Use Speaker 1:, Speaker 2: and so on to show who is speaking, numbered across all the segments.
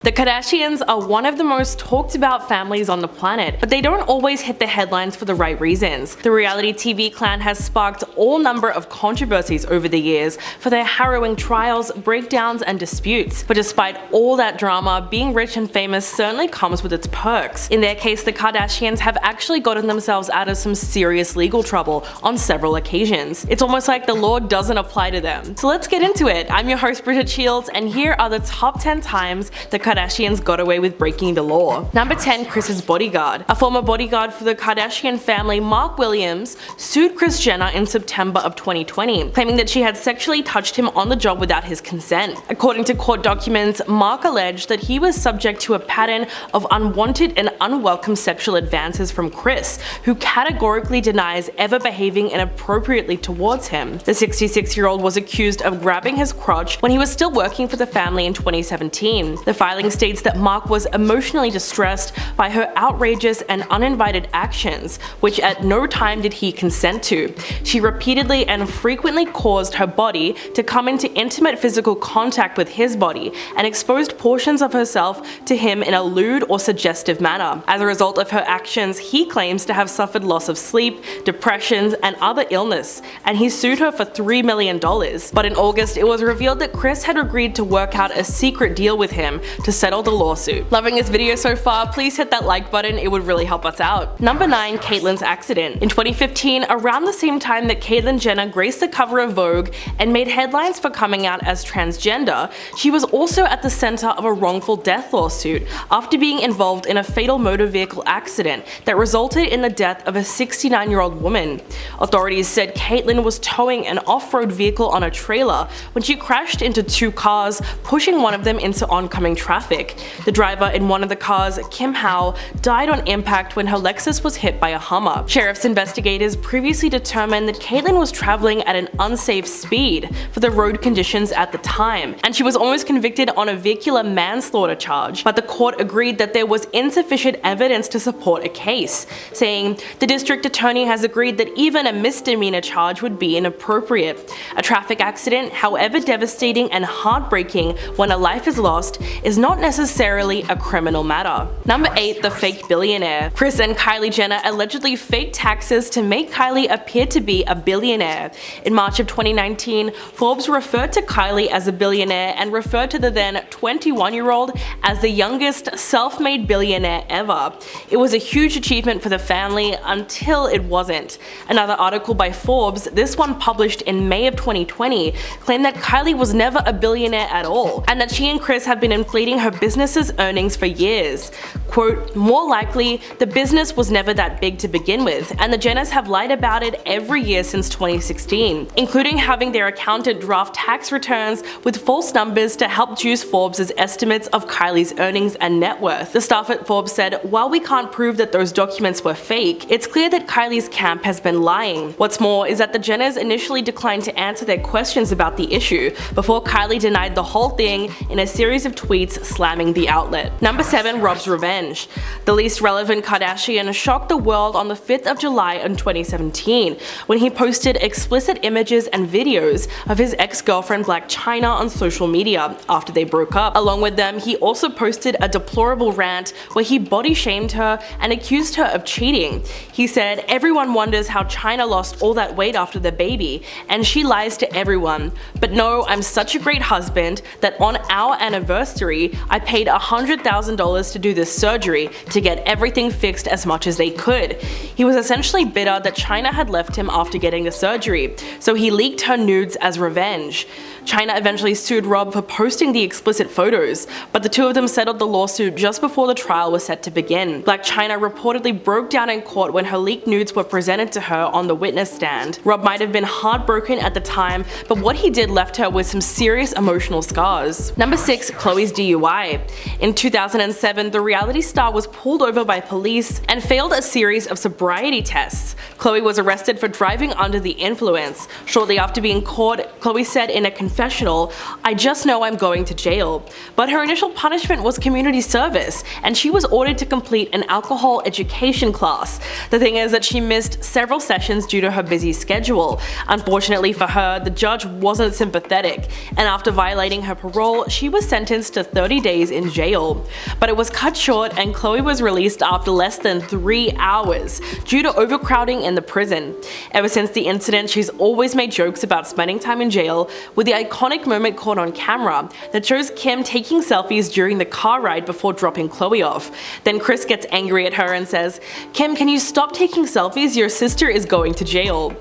Speaker 1: The Kardashians are one of the most talked about families on the planet, but they don't always hit the headlines for the right reasons. The reality TV clan has sparked all number of controversies over the years for their harrowing trials, breakdowns, and disputes. But despite all that drama, being rich and famous certainly comes with its perks. In their case, the Kardashians have actually gotten themselves out of some serious legal trouble on several occasions. It's almost like the law doesn't apply to them. So let's get into it. I'm your host Bridget Shields, and here are the top 10 times the Kardashians got away with breaking the law. Number 10. Kris's bodyguard. A former bodyguard for the Kardashian family, Mark Williams, sued Kris Jenner in September of 2020, claiming that she had sexually touched him on the job without his consent. According to court documents, Mark alleged that he was subject to a pattern of unwanted and unwelcome sexual advances from Kris, who categorically denies ever behaving inappropriately towards him. The 66-year-old was accused of grabbing his crotch when he was still working for the family in 2017. The filing states that Mark was emotionally distressed by her outrageous and uninvited actions, which at no time did he consent to. She repeatedly and frequently caused her body to come into intimate physical contact with his body and exposed portions of herself to him in a lewd or suggestive manner. As a result of her actions, he claims to have suffered loss of sleep, depressions, and other illness, and he sued her for $3 million. But in August, it was revealed that Kris had agreed to work out a secret deal with him to settle the lawsuit. Loving this video so far, please hit that like button, it would really help us out. Number 9. Caitlyn's accident. In 2015, around the same time that Caitlyn Jenner graced the cover of Vogue and made headlines for coming out as transgender, she was also at the center of a wrongful death lawsuit after being involved in a fatal motor vehicle accident that resulted in the death of a 69-year-old woman. Authorities said Caitlyn was towing an off-road vehicle on a trailer when she crashed into two cars, pushing one of them into oncoming traffic. The driver in one of the cars, Kim Howe, died on impact when her Lexus was hit by a Hummer. Sheriff's investigators previously determined that Caitlyn was traveling at an unsafe speed for the road conditions at the time, and she was almost convicted on a vehicular manslaughter charge, but the court agreed that there was insufficient evidence to support a case, saying the district attorney has agreed that even a misdemeanor charge would be inappropriate. A traffic accident, however devastating and heartbreaking when a life is lost, is not necessarily a criminal matter. Number 8. The fake billionaire. Kris and Kylie Jenner allegedly faked taxes to make Kylie appear to be a billionaire. In March of 2019, Forbes referred to Kylie as a billionaire and referred to the then 21-year-old as the youngest self-made billionaire ever. It was a huge achievement for the family until it wasn't. Another article by Forbes, this one published in May of 2020, claimed that Kylie was never a billionaire at all, and that she and Kris have been inflating her business's earnings for years. Quote, more likely, the business was never that big to begin with, and the Jenners have lied about it every year since 2016, including having their accountant draft tax returns with false numbers to help juice Forbes' estimates of Kylie's earnings and net worth. The staff at Forbes said, while we can't prove that those documents were fake, it's clear that Kylie's camp has been lying. What's more is that the Jenners initially declined to answer their questions about the issue, before Kylie denied the whole thing in a series of tweets slamming the outlet. Number 7. Rob's revenge. The least relevant Kardashian shocked the world on the 5th of July in 2017 when he posted explicit images and videos of his ex-girlfriend Blac Chyna on social media after they broke up. Along with them, he also posted a deplorable rant where he body-shamed her and accused her of cheating. He said, everyone wonders how Chyna lost all that weight after the baby, and she lies to everyone. But no, I'm such a great husband that on our anniversary, I paid $100,000 to do this surgery to get everything fixed as much as they could. He was essentially bitter that Chyna had left him after getting the surgery, so he leaked her nudes as revenge. Chyna eventually sued Rob for posting the explicit photos, but the two of them settled the lawsuit just before the trial was set to begin. Blac Chyna reportedly broke down in court when her leaked nudes were presented to her on the witness stand. Rob might have been heartbroken at the time, but what he did left her with some serious emotional scars. Number 6. Khloe's DUI. In 2007, the reality star was pulled over by police and failed a series of sobriety tests. Khloe was arrested for driving under the influence. Shortly after being caught, Khloe said in a confession professional, I just know I'm going to jail. But her initial punishment was community service, and she was ordered to complete an alcohol education class. The thing is that she missed several sessions due to her busy schedule. Unfortunately for her, the judge wasn't sympathetic, and after violating her parole, she was sentenced to 30 days in jail. But it was cut short, and Chloe was released after less than 3 hours due to overcrowding in the prison. Ever since the incident, she's always made jokes about spending time in jail, with the iconic moment caught on camera that shows Kim taking selfies during the car ride before dropping Chloe off. Then Chris gets angry at her and says, "Kim, can you stop taking selfies? Your sister is going to jail."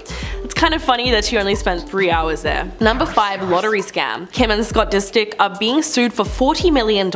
Speaker 1: It's kind of funny that she only spent 3 hours there. Number 5. Lottery scam. Kim and Scott Disick are being sued for $40 million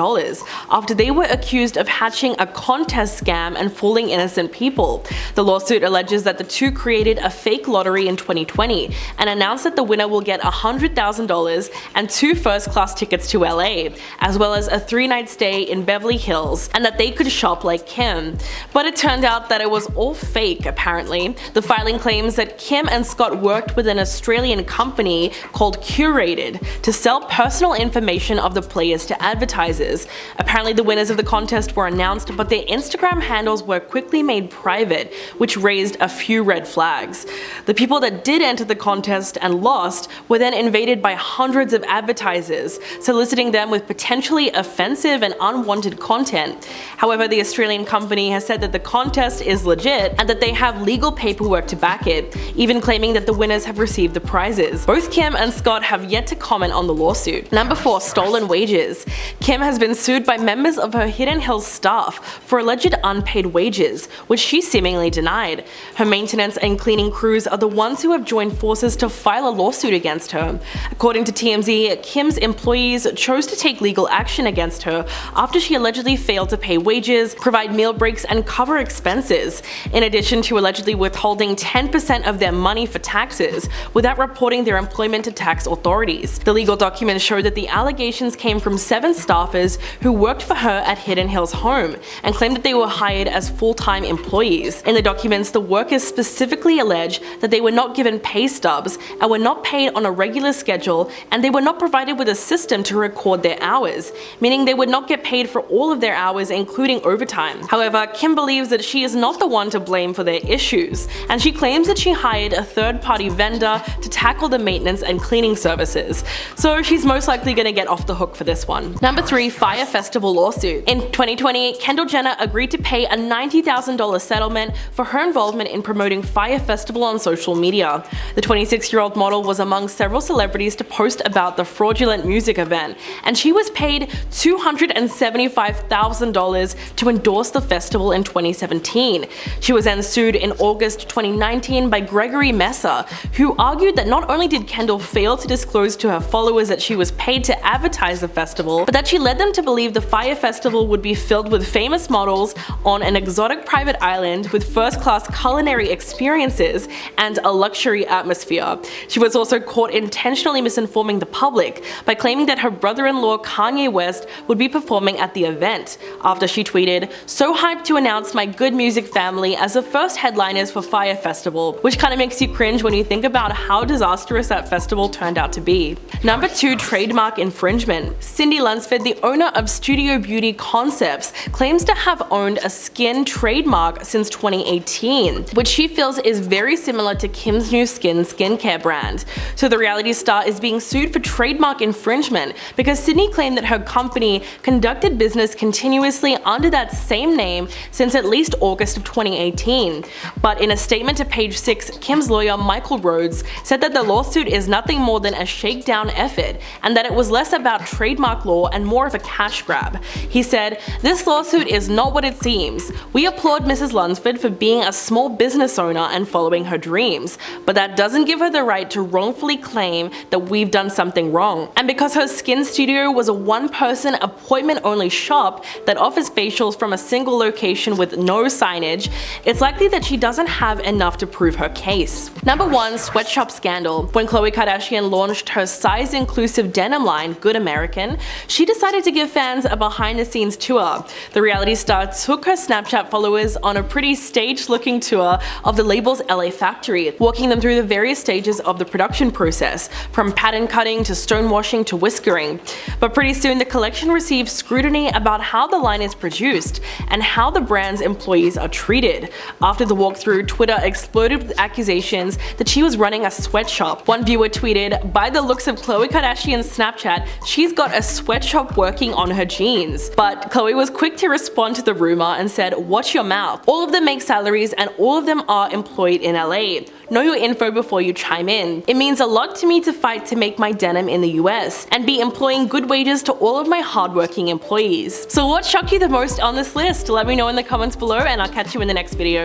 Speaker 1: after they were accused of hatching a contest scam and fooling innocent people. The lawsuit alleges that the two created a fake lottery in 2020 and announced that the winner will get $100,000 and 2 first-class tickets to LA, as well as a 3-night stay in Beverly Hills, and that they could shop like Kim. But it turned out that it was all fake, apparently. The filing claims that Kim and Scott worked with an Australian company called Curated to sell personal information of the players to advertisers. Apparently the winners of the contest were announced, but their Instagram handles were quickly made private, which raised a few red flags. The people that did enter the contest and lost were then invaded by hundreds of advertisers, soliciting them with potentially offensive and unwanted content. However, the Australian company has said that the contest is legit and that they have legal paperwork to back it, even claiming that the winners have received the prizes. Both Kim and Scott have yet to comment on the lawsuit. Number 4. Stolen wages. Kim has been sued by members of her Hidden Hills staff for alleged unpaid wages, which she seemingly denied. Her maintenance and cleaning crews are the ones who have joined forces to file a lawsuit against her. According to TMZ, Kim's employees chose to take legal action against her after she allegedly failed to pay wages, provide meal breaks, and cover expenses, in addition to allegedly withholding 10% of their money for taxes without reporting their employment to tax authorities. The legal documents show that the allegations came from 7 staffers who worked for her at Hidden Hills home and claimed that they were hired as full-time employees. In the documents, the workers specifically allege that they were not given pay stubs and were not paid on a regular schedule, and they were not provided with a system to record their hours, meaning they would not get paid for all of their hours, including overtime. However, Kim believes that she is not the one to blame for their issues, and she claims that she hired a third-party vendor to tackle the maintenance and cleaning services. So she's most likely going to get off the hook for this one. Number 3. Fyre Festival lawsuit. In 2020, Kendall Jenner agreed to pay a $90,000 settlement for her involvement in promoting Fyre Festival on social media. The 26-year-old model was among several celebrities to post about the fraudulent music event, and she was paid $275,000 to endorse the festival in 2017. She was then sued in August 2019 by Gregory Messer, who argued that not only did Kendall fail to disclose to her followers that she was paid to advertise the festival, but that she led them to believe the Fyre Festival would be filled with famous models on an exotic private island with first-class culinary experiences and a luxury atmosphere. She was also caught intentionally misinforming the public by claiming that her brother-in-law Kanye West would be performing at the event, after she tweeted, "So hyped to announce my Good Music family as the first headliners for Fyre Festival," which kind of makes you cringe when you think about how disastrous that festival turned out to be. Number 2. Trademark infringement. Cindy Lunsford, the owner of Studio Beauty Concepts, claims to have owned a skin trademark since 2018, which she feels is very similar to Kim's new skincare brand. So the reality star is being sued for trademark infringement because Sydney claimed that her company conducted business continuously under that same name since at least August of 2018. But in a statement to Page 6, Kim's lawyer Michael Rhodes said that the lawsuit is nothing more than a shakedown effort and that it was less about trademark law and more of a cash grab. He said, "This lawsuit is not what it seems. We applaud Mrs. Lunsford for being a small business owner and following her dreams, but that doesn't give her the right to wrongfully claim that we've done something wrong. And because her skin studio was a one-person appointment-only shop that offers facials from a single location with no signage, it's likely that she doesn't have enough to prove her case." Number 1. Sweatshop scandal. When Khloe Kardashian launched her size-inclusive denim line, Good American, she decided to give fans a behind-the-scenes tour. The reality star took her Snapchat followers on a pretty staged-looking tour of the label's LA factory, walking them through the various stages of the production process, from pattern cutting to stonewashing to whiskering. But pretty soon the collection received scrutiny about how the line is produced and how the brand's employees are treated. After the walkthrough, Twitter exploded with accusations that she was running a sweatshop. One viewer tweeted, "By the looks of Khloe Kardashian's Snapchat, she's got a sweatshop working on her jeans." But Khloe was quick to respond to the rumor and said, "Watch your mouth. All of them make salaries and all of them are employed in LA. Know your info before you chime in. It means a lot to me to fight to make my denim in the US and be employing good wages to all of my hardworking employees." So what shocked you the most on this list? Let me know in the comments below and I'll catch you in the next video.